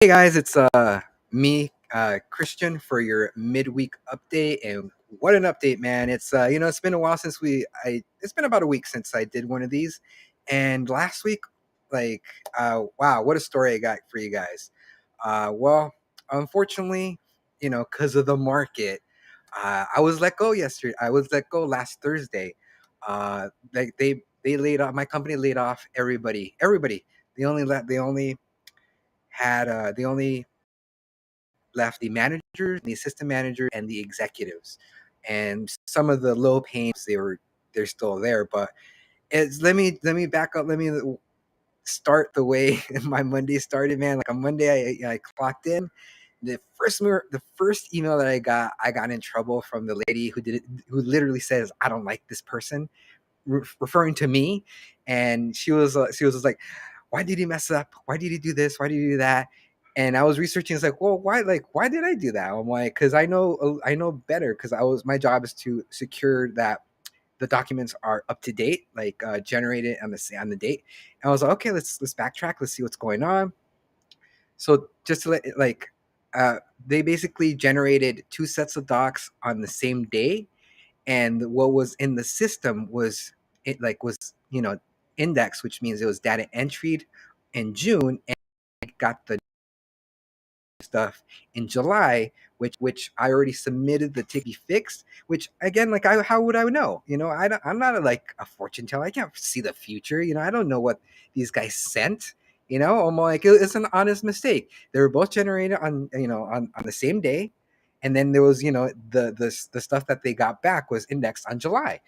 Hey guys, it's me, Christian, for your midweek update. And what an update, man! It's been a while since it's been about a week since I did one of these. And last week, like wow, what a story I got for you guys. Well, unfortunately, because of the market, I was let go yesterday. I was let go last Thursday. They laid off, my company laid off everybody. They only left the manager, the assistant manager, and the executives. And some of the low paying, they're still there. But let me back up. Let me start the way my Monday started, man. Like on Monday, I clocked in. The first email that I got in trouble from the lady who did it, who literally says, "I don't like this person," referring to me. And she was just like, why did he mess up? Why did he do this? Why did he do that? And I was researching. It's like, well, why did I do that? I'm like, because I know better. Because my job is to secure that the documents are up to date, like generated on the date. And I was like, okay, let's backtrack. Let's see what's going on. So just to uh, they basically generated two sets of docs on the same day, and what was in the system was it like was indexed, which means it was data entered in June, and it got the stuff in July, which I already submitted the ticket fixed. Which again, like, how would I know? I'm not like a fortune teller. I can't see the future. I don't know what these guys sent. I'm like, it's an honest mistake. They were both generated on the same day, and then there was the stuff that they got back was indexed on July.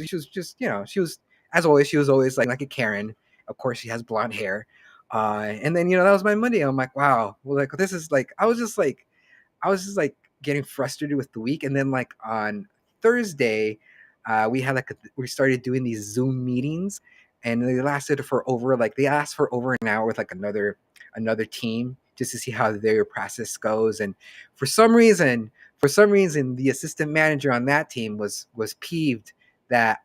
She was just, she was, as always, she was always like a Karen. Of course, she has blonde hair. And then, that was my Monday. I'm like, wow, well, like, this is like, I was just like getting frustrated with the week. And then, like, on Thursday, we started doing these Zoom meetings, and they asked for over an hour with like another team, just to see how their process goes. And for some reason, the assistant manager on that team was peeved that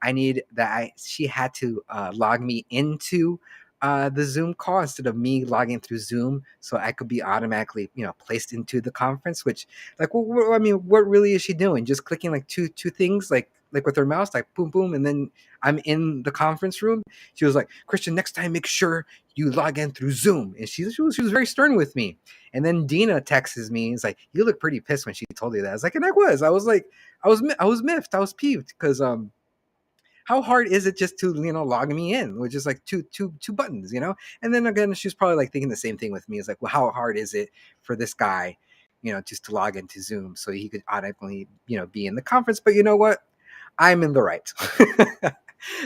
she had to log me into the Zoom call instead of me logging through Zoom, so I could be automatically, placed into the conference. Which, like, I mean, what really is she doing? Just clicking like two things, like with her mouse, like boom, boom, and then I'm in the conference room. She was like, Christian, next time make sure you log in through Zoom. And she was very stern with me. And then Dina texts me. It's like, you look pretty pissed when she told you that. I was like, and I was like, I was miffed. I was peeved because how hard is it just to log me in with just like two buttons, and then again, she's probably like thinking the same thing with me. It's like, well, how hard is it for this guy, just to log into Zoom so he could automatically be in the conference? But you know what, I'm in the right.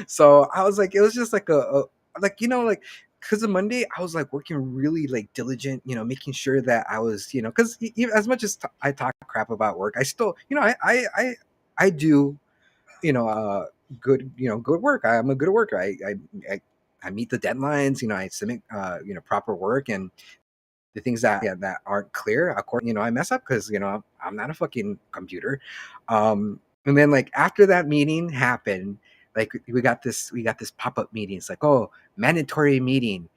So I was like, it was just like like, like, because of Monday I was like working really like diligent, making sure that I was, because as much as I talk crap about work, I still, I do, good, good work. I'm a good worker. I I meet the deadlines. I submit proper work. And the things that aren't clear, of course, I mess up because I'm not a fucking computer. And then, like, after that meeting happened, like, we got this pop-up meeting. It's like, oh, mandatory meeting,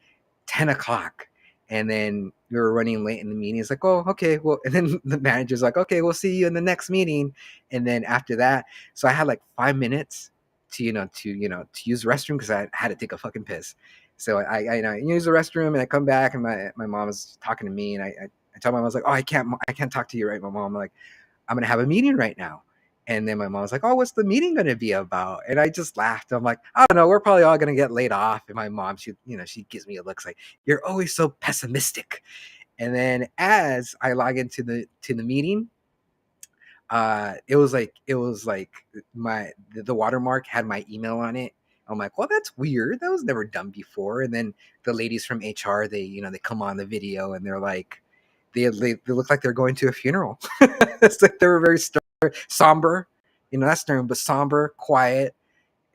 10 o'clock. And then we were running late in the meeting. It's like, oh, okay, well, and then the manager's like, okay, we'll see you in the next meeting. And then after that, so I had like 5 minutes to use the restroom because I had to take a fucking piss. So I use the restroom, and I come back, and my mom was talking to me, and I tell my mom, I was like, oh, I can't talk to you right, my mom. I'm like, I'm gonna have a meeting right now. And then my mom was like, oh, what's the meeting gonna be about? And I just laughed. I'm like, I don't know, we're probably all gonna get laid off. And my mom, she gives me a look like, you're always so pessimistic. And then as I log into the meeting, it was like the watermark had my email on it. I'm like, well, that's weird. That was never done before. And then the ladies from HR, they come on the video, and they're like, they look like they're going to a funeral. It's like they were very somber, not stern, but somber, quiet.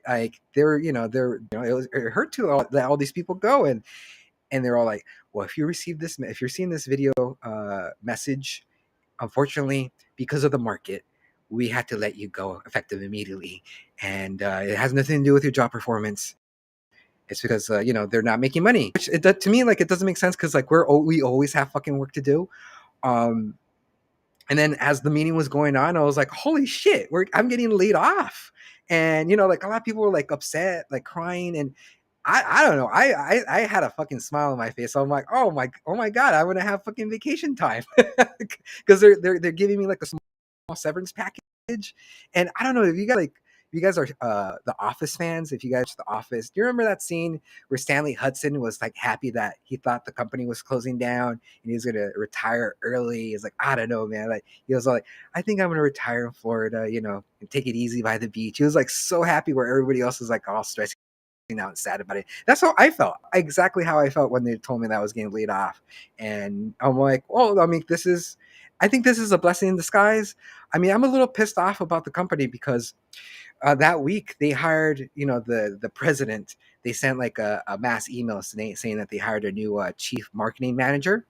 Like, it hurt to let all these people go. And they're all like, well, if you're seeing this video message, unfortunately, because of the market, we had to let you go effective immediately. And it has nothing to do with your job performance. It's because they're not making money. Which to me, like, it doesn't make sense because like we always have fucking work to do. Um, and then as the meeting was going on, I was like, holy shit, I'm getting laid off. And like a lot of people were like upset, like crying, and I don't know. I had a fucking smile on my face. So I'm like, oh my god, I'm gonna have fucking vacation time because they're giving me like a small severance package. And I don't know if you guys like, if you guys are the Office fans, if you guys watch The Office, do you remember that scene where Stanley Hudson was like happy that he thought the company was closing down and he was gonna retire early? He's like, I don't know, man. Like he was like, I think I'm gonna retire in Florida, and take it easy by the beach. He was like so happy where everybody else was like all stressed out and sad about it. That's how I felt. Exactly how I felt when they told me that I was getting laid off. And I'm like, well, I mean, I think this is a blessing in disguise. I mean, I'm a little pissed off about the company because that week they hired, the president. They sent like a mass email saying that they hired a new chief marketing manager,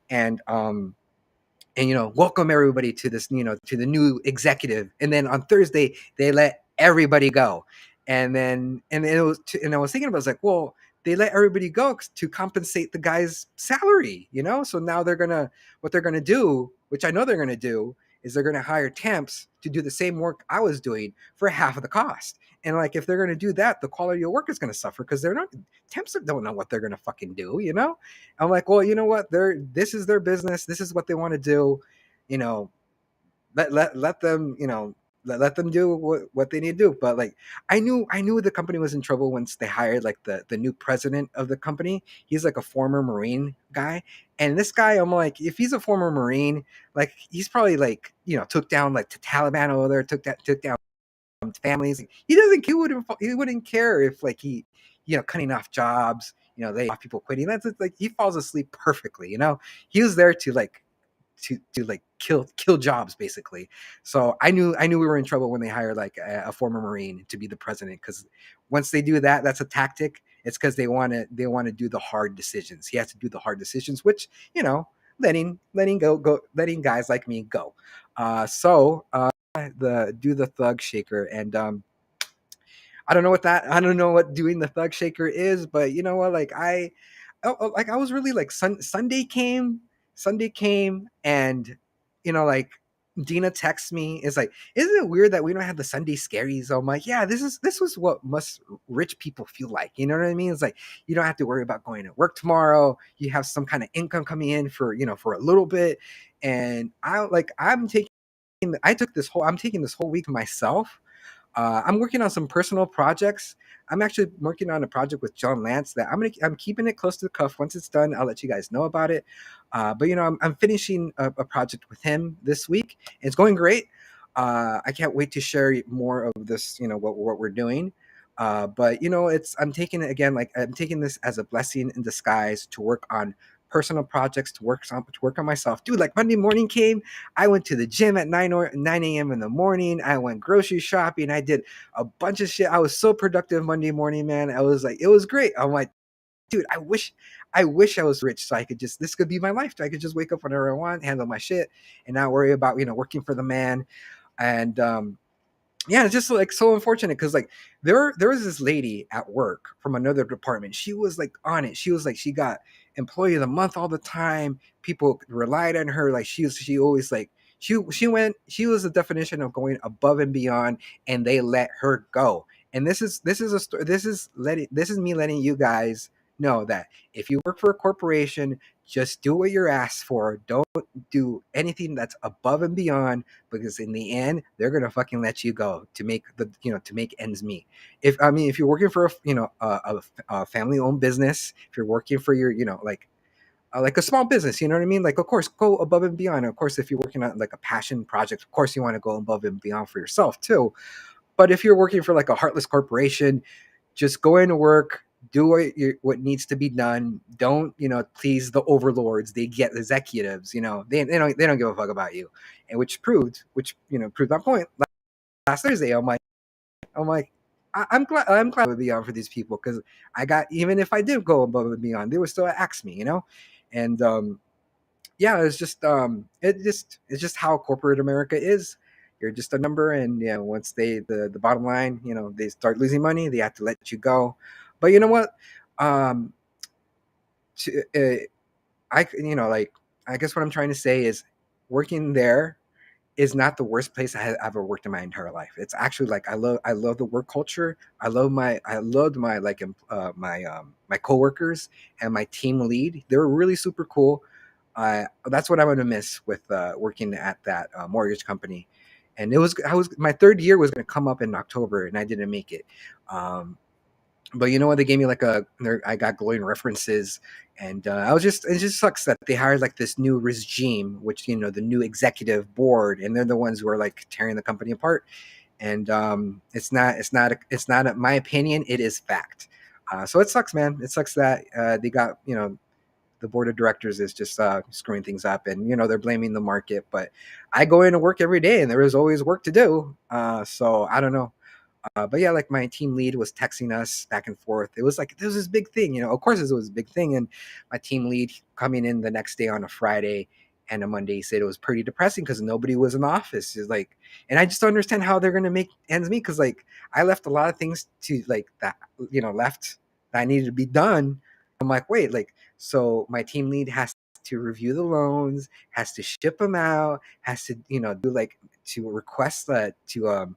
and welcome everybody to this, to the new executive. And then on Thursday they let everybody go. And I was thinking about, I was like, well, they let everybody go to compensate the guy's salary, so now what they're gonna do, which I know they're gonna do, is they're gonna hire temps to do the same work I was doing for half of the cost. And like, if they're gonna do that, the quality of work is gonna suffer because they're not temps don't know what they're gonna fucking do. I'm like, well, you know what? This is their business. This is what they want to do. You know, let them, let them do what they need to do. But like, I knew the company was in trouble once they hired like the new president of the company. He's like a former Marine guy. And this guy, I'm like, if he's a former Marine, like he's probably like, took down like the Taliban over there, took down families. He wouldn't care if like cutting off jobs, they off people quitting. That's like, he falls asleep perfectly. He was there to like like kill jobs basically. So I knew we were in trouble when they hired like a former Marine to be the president, because once they do that, that's a tactic. It's because they want to do the hard decisions. He has to do the hard decisions, which letting guys like me go. The do the thug shaker. And I don't know what doing the thug shaker is, but you know what, like like I was really like Sunday came, and like Dina texts me, is like, isn't it weird that we don't have the Sunday scaries? I'm like, yeah, this was what most rich people feel like. You know what I mean? It's like, you don't have to worry about going to work tomorrow. You have some kind of income coming in for a little bit. And I'm taking this whole week to myself. I'm working on some personal projects. I'm actually working on a project with John Lance that I'm keeping it close to the cuff. Once it's done, I'll let you guys know about it. But I'm finishing a project with him this week. It's going great. I can't wait to share more of this. What we're doing. But I'm taking it again. Like, I'm taking this as a blessing in disguise to work on personal projects, to work on myself. Dude, like Monday morning came, I went to the gym at 9 a.m. in the morning. I went grocery shopping. I did a bunch of shit. I was so productive Monday morning, man. I was like, it was great. I'm like, dude, I wish I was rich so this could be my life. I could just wake up whenever I want, handle my shit, and not worry about, working for the man. And yeah, it's just like so unfortunate because like there was this lady at work from another department. She was like on it. She was like, she got employee of the month all the time. People relied on her. Like she always like she was the definition of going above and beyond, and they let her go. And this is a story. This is me letting you guys know that if you work for a corporation, just do what you're asked for. Don't do anything that's above and beyond, because in the end they're gonna fucking let you go to make to make ends meet. If you're working for a family owned business, if you're working for your like a small business, you know what I mean? Like, of course, go above and beyond. Of course, if you're working on like a passion project, of course you want to go above and beyond for yourself too. But if you're working for like a heartless corporation, just go into work, do what needs to be done. Don't please the overlords. They get executives. They don't give a fuck about you, and which proved my point last Thursday. I'm like, I'm glad to be on for these people, because even if I did go above and beyond, they would still ask me. And yeah, it's just how corporate America is. You're just a number, and once the bottom line, they start losing money, they have to let you go. But you know what? Um, to, like, I guess what I'm trying to say is working there is not the worst place I have ever worked in my entire life. It's actually like I love the work culture. I loved my my coworkers and my team lead. They were really super cool. That's what I'm gonna miss with working at that mortgage company. And I was my third year was gonna come up in October, and I didn't make it. Um, but you know what? They gave me like I got glowing references, and it just sucks that they hired like this new regime, which the new executive board, and they're the ones who are like tearing the company apart. And it's not my opinion. It is fact. So it sucks, man. It sucks that they got the board of directors is just screwing things up, and they're blaming the market. But I go into work every day, and there is always work to do. So I don't know. But yeah, like my team lead was texting us back and forth. It was like there was this big thing, Of course, it was a big thing, and my team lead coming in the next day on a Friday and a Monday said it was pretty depressing because nobody was in the office. It's like, and I just don't understand how they're gonna make ends meet because like I left a lot of things to like that left that needed to be done. I'm like, wait, like so my team lead has to review the loans, has to ship them out, has to do like to request that to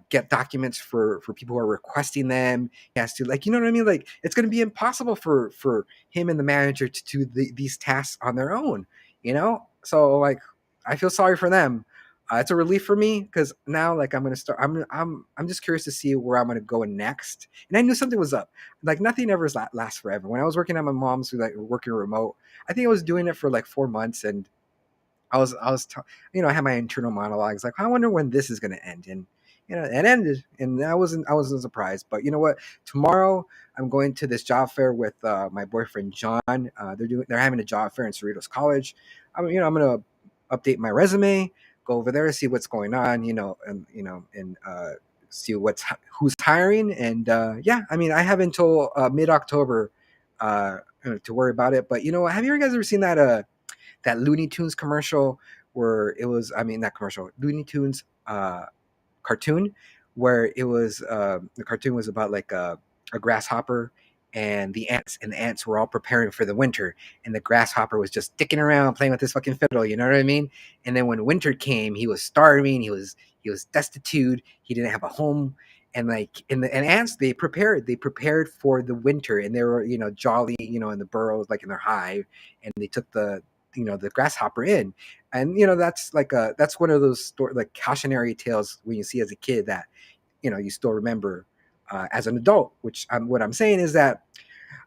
get documents for people who are requesting them. He has to like what I mean. Like it's going to be impossible for him and the manager to do these tasks on their own. So like I feel sorry for them. It's a relief for me because now like I'm gonna start. I'm just curious to see where I'm gonna go next. And I knew something was up. Like nothing ever lasts forever. When I was working at my mom's, like working remote, I think I was doing it for like 4 months, and I had my internal monologues like, I wonder when this is going to end, and it ended, and I wasn't surprised. But you know what? Tomorrow I'm going to this job fair with my boyfriend John. They're having a job fair in Cerritos College. I'm going to update my resume, go over there, see what's going on, and see who's hiring, and yeah, I mean, I have until mid October to worry about it. But have you guys ever seen that Looney Tunes commercial where it was, I mean, not commercial, Looney Tunes cartoon, where it was, the cartoon was about like a grasshopper and the ants were all preparing for the winter, and the grasshopper was just sticking around playing with his fucking fiddle, you know what I mean? And then when winter came, he was starving, he was destitute, he didn't have a home, and like and ants they prepared for the winter, and they were jolly in the burrows, like in their hive, and they took the grasshopper in, and that's one of those like cautionary tales when you see as a kid that you still remember as an adult. What I'm saying is that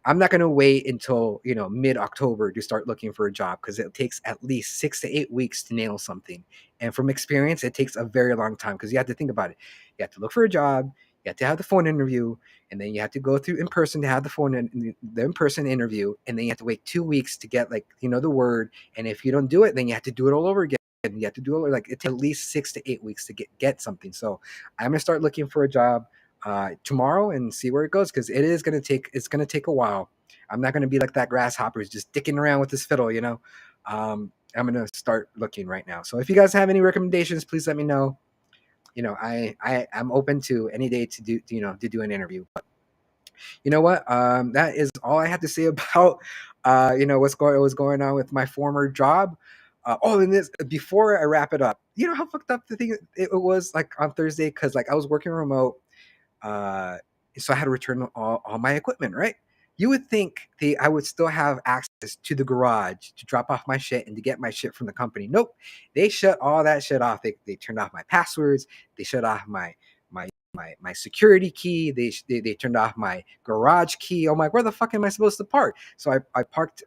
I'm not going to wait until mid October to start looking for a job because it takes at least 6 to 8 weeks to nail something. And from experience, it takes a very long time because you have to think about it. You have to look for a job, you have to have the phone interview, and then you have to go through in person to have the in person interview, and then you have to wait 2 weeks to get like the word. And if you don't do it, then you have to do it all over again. And you have to do it like it takes at least 6 to 8 weeks to get something. So I'm gonna start looking for a job tomorrow and see where it goes because it's gonna take a while. I'm not gonna be like that grasshopper who's just dicking around with his fiddle. I'm gonna start looking right now. So if you guys have any recommendations, please let me know. I'm open to any day to do an interview. But you know what? That is all I had to say about what's going on with my former job. And this before I wrap it up, you know how fucked up the thing it was like on Thursday because like I was working remote, uh, so I had to return all my equipment, right? You would think I would still have access to the garage to drop off my shit and to get my shit from the company. Nope. They shut all that shit off. They turned off my passwords. They shut off my security key. They turned off my garage key. I'm like, where the fuck am I supposed to park? So I parked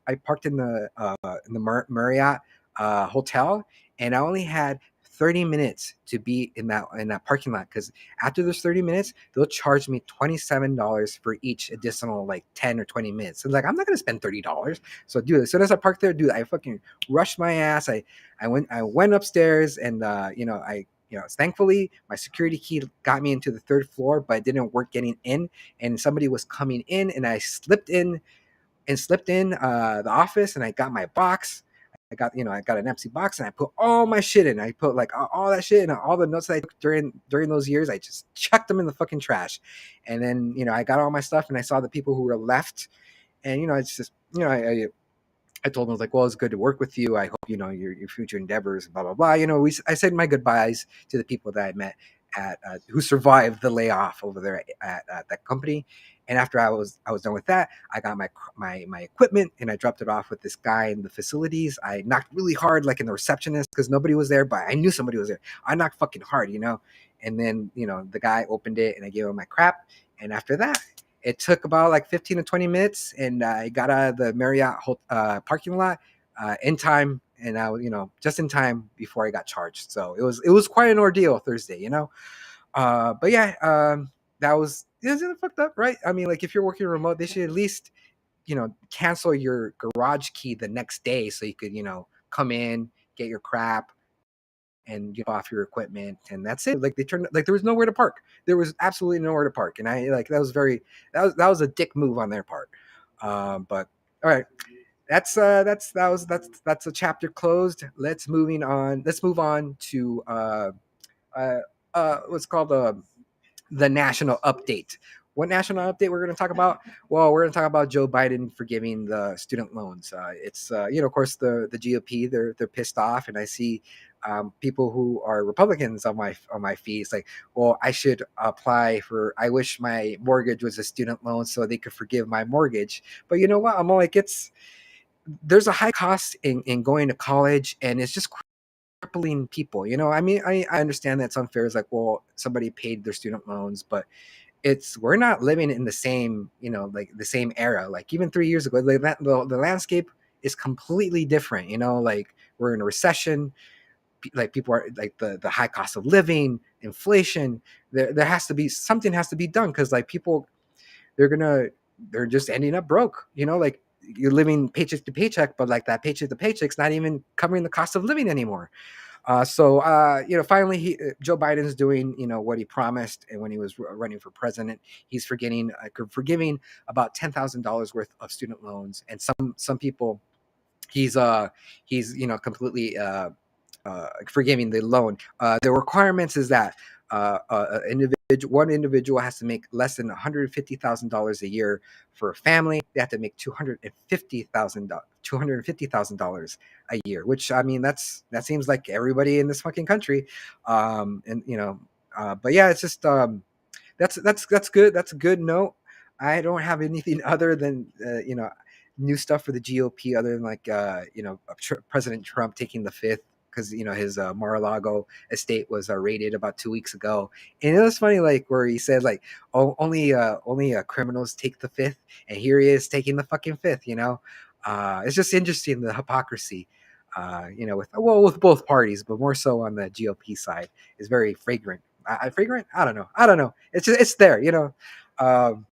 in the Marriott hotel, and I only had 30 minutes to be in that parking lot because after those 30 minutes they'll charge me $27 for each additional like 10 or 20 minutes. So like I'm not gonna spend $30. So dude, as soon as I parked there, dude, I fucking rushed my ass. I went upstairs, and I thankfully my security key got me into the third floor, but it didn't work getting in, and somebody was coming in, and I slipped in the office, and I got my box. I got an empty box and I put all my shit in. I put like all that shit and all the notes that I took during those years. I just chucked them in the fucking trash, and then I got all my stuff and I saw the people who were left, and it's just I told him, I was like, well, it's good to work with you. I hope, your future endeavors, blah, blah, blah. I said my goodbyes to the people that I met at, who survived the layoff over there at that company. And after I was done with that, I got my equipment and I dropped it off with this guy in the facilities. I knocked really hard, like in the receptionist, because nobody was there, but I knew somebody was there. I knocked fucking hard. And then, the guy opened it and I gave him my crap. And after that, it took about like 15 to 20 minutes, and I got out of the Marriott parking lot in time, and I was, just in time before I got charged. So it was quite an ordeal Thursday. But yeah, that was it was fucked up, right? I mean, like if you're working remote, they should at least cancel your garage key the next day so you could come in, get your crap, and get off your equipment, and that's it. Like they turned, like there was nowhere to park. There was absolutely nowhere to park, and I like that was a dick move on their part. But all right, that's a chapter closed. Let's move on to uh what's called the national update. What national update we're going to talk about? Well, we're going to talk about Joe Biden forgiving the student loans. It's of course the GOP. They're pissed off, and I see people who are Republicans on my feed. It's like, well, I should apply for. I wish my mortgage was a student loan so they could forgive my mortgage. But you know what? I'm like, there's a high cost in going to college, and it's just crippling people. I mean, I understand that's unfair. It's like, well, somebody paid their student loans, but we're not living in the same like the same era. Like even 3 years ago, like the landscape is completely different. Like we're in a recession. Like people are like the high cost of living, inflation. There has to be something has to be done, because like people they're just ending up broke. Like you're living paycheck to paycheck, but like that paycheck to paycheck's not even covering the cost of living anymore. Finally, Joe Biden's doing, what he promised, and when he was running for president, he's forgiving about $10,000 worth of student loans, and some people, he's completely forgiving the loan. The requirements is that one individual has to make less than $150,000 a year. For a family, they have to make $250,000 a year. Which I mean, that seems like everybody in this fucking country. But yeah, it's just that's good. That's a good note. I don't have anything other than new stuff for the GOP, other than like President Trump taking the fifth, because his Mar-a-Lago estate was raided about 2 weeks ago, and it was funny, like where he said like, oh, only criminals take the fifth, and here he is taking the fucking fifth. It's just interesting, the hypocrisy. With both parties, but more so on the GOP side, is very fragrant. Fragrant? I don't know. It's there. Um,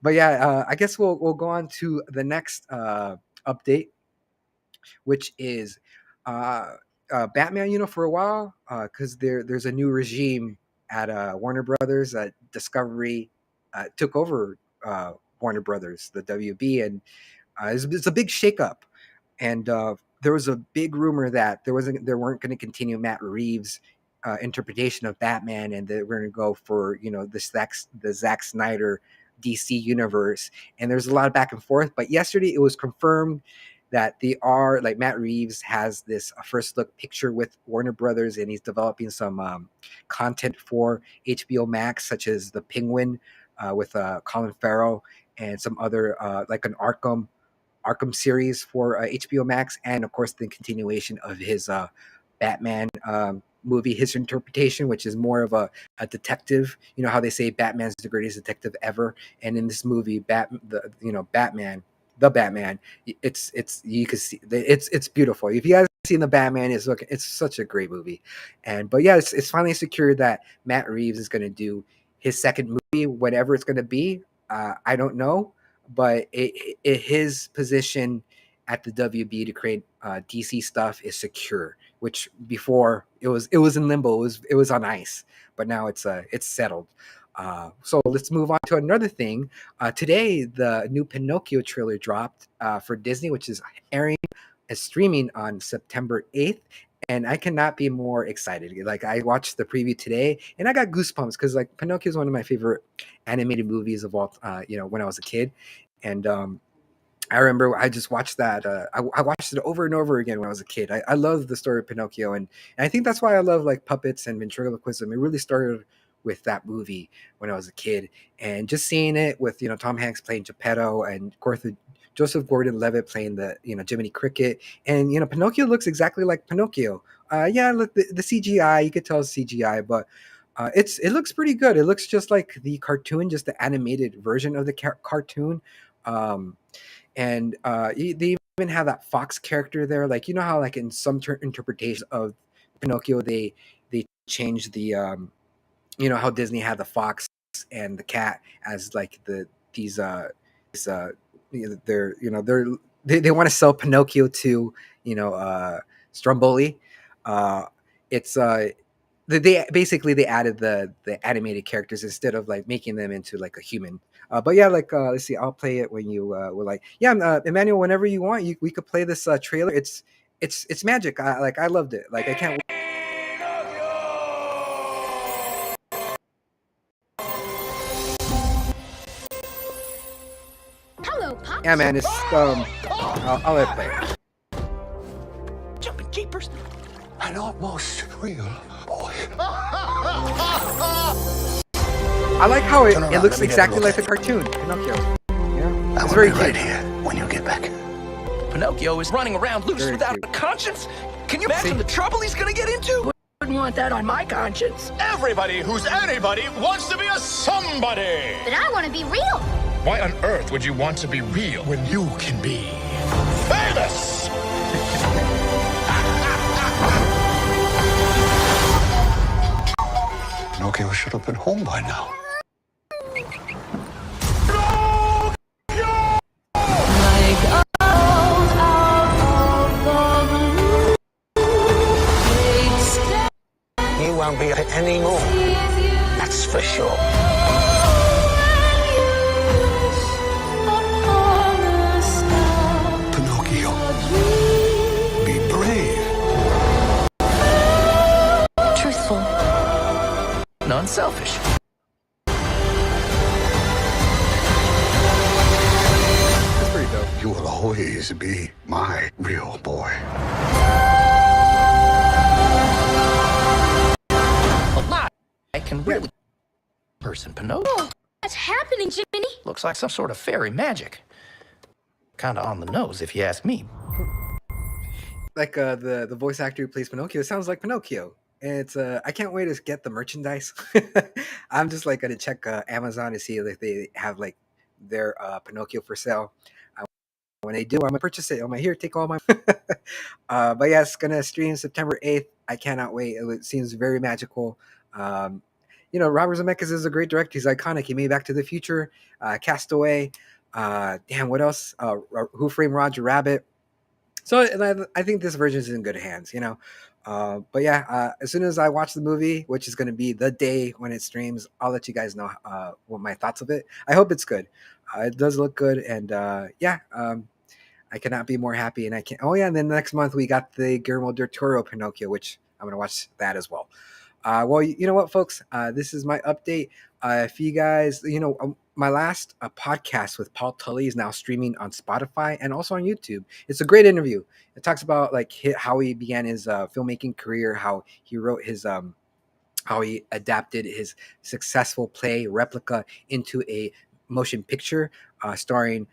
but yeah, I guess we'll go on to the next update, which is Batman. For a while, because there's a new regime at Warner Brothers. Discovery took over Warner Brothers, the WB, and it's a big shakeup. And there was a big rumor that there weren't going to continue Matt Reeves' interpretation of Batman, and they were going to go for the Zack Snyder DC universe. And there's a lot of back and forth, but yesterday it was confirmed that they are like Matt Reeves has this first look picture with Warner Brothers, and he's developing some content for HBO Max, such as the Penguin with Colin Farrell, and some other like an Arkham series for HBO Max, and of course the continuation of his Batman movie, his interpretation, which is more of a detective. You know how they say Batman's the greatest detective ever, and in this movie, Batman, the Batman, it's you can see it's beautiful. If you guys have seen the Batman, it's such a great movie, but yeah, it's finally secured that Matt Reeves is going to do his second movie, whatever it's going to be. I don't know, but his position at the WB to create DC stuff is secure, which before it was in limbo. It was on ice, but now it's settled. So let's move on to another thing. Today, the new Pinocchio trailer dropped for Disney, which is streaming on September 8th. And I cannot be more excited. Like I watched the preview today, and I got goosebumps because like Pinocchio is one of my favorite animated movies of all. When I was a kid, and I remember I just watched that. I watched it over and over again when I was a kid. I love the story of Pinocchio, and I think that's why I love like puppets and ventriloquism. It really started with that movie when I was a kid, and just seeing it with Tom Hanks playing Geppetto, and of course Joseph Gordon-Levitt playing the Jiminy Cricket, and Pinocchio looks exactly like Pinocchio. Yeah, look, the CGI, you could tell it's CGI, but it looks pretty good. It looks just like the cartoon, just the animated version of the cartoon. Um, and they even have that fox character there, like how like in some interpretations of Pinocchio they changed the how Disney had the fox and the cat as like these they want to sell Pinocchio to Stromboli. It's they basically they added the animated characters instead of like making them into like a human. But yeah, like let's see, I'll play it when you were like, yeah, Emmanuel, whenever you want, we could play this trailer. It's magic. I loved it. Like I can't wait. Hello, Pops. Yeah, man, it's I'll let it play. Jumping jeepers. An almost real boy. I like how it Turn around, looks let me get a exactly look like the at cartoon Pinocchio. I It's will very be right cute. here when you get back. Pinocchio is running around loose Very without cute. a conscience. Can you imagine the trouble he's gonna get into? Wouldn't want that on my conscience. Everybody who's anybody wants to be a somebody. But I want to be real. Why on earth would you want to be real when you can be famous? Pinocchio should have been home by now. He won't be it anymore. That's for sure. Pinocchio, be brave. Truthful. And unselfish. It's pretty dope. You will always be my real boy. A lie can really person Pinocchio. What's happening, Jiminy? Looks like some sort of fairy magic. Kinda on the nose, if you ask me. Like the voice actor who plays Pinocchio sounds like Pinocchio. And it's I can't wait to get the merchandise. I'm just like gonna check Amazon to see if they have like their Pinocchio for sale. When they do, I'm gonna purchase it. I'm like, here, take all my. But yeah, it's gonna stream September 8th. I cannot wait. It seems very magical. Um, Robert Zemeckis is a great director. He's iconic. He made Back to the Future, Castaway. Damn, what else? Who Framed Roger Rabbit? So I think this version is in good hands. But yeah, as soon as I watch the movie, which is going to be the day when it streams, I'll let you guys know what my thoughts of it. I hope it's good. It does look good, and I cannot be more happy. And I can. Oh yeah, and then next month we got the Guillermo del Toro Pinocchio, which I'm going to watch that as well. Well, you know what, folks? This is my update. If you guys, my last podcast with Paul Tully is now streaming on Spotify and also on YouTube. It's a great interview. It talks about like how he began his filmmaking career, how he wrote his how he adapted his successful play Replica into a motion picture starring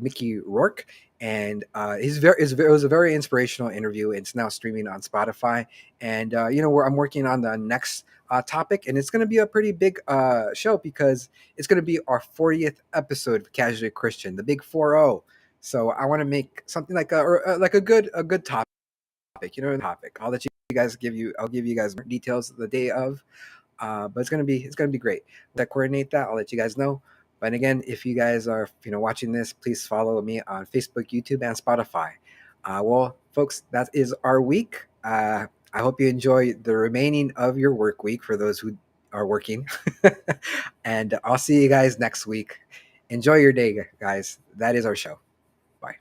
Mickey Rourke. And it was a very inspirational interview. It's now streaming on Spotify. And, I'm working on the next topic. And it's going to be a pretty big show because it's going to be our 40th episode of Casually Christian, the big 40. So I want to make something like a good topic, topic. I'll give you guys more details the day of, but it's gonna be great. That coordinate that, I'll let you guys know. But again, if you guys are watching this, please follow me on Facebook, YouTube, and Spotify. Well, folks, that is our week. I hope you enjoy the remaining of your work week for those who are working. And I'll see you guys next week. Enjoy your day, guys. That is our show. Bye.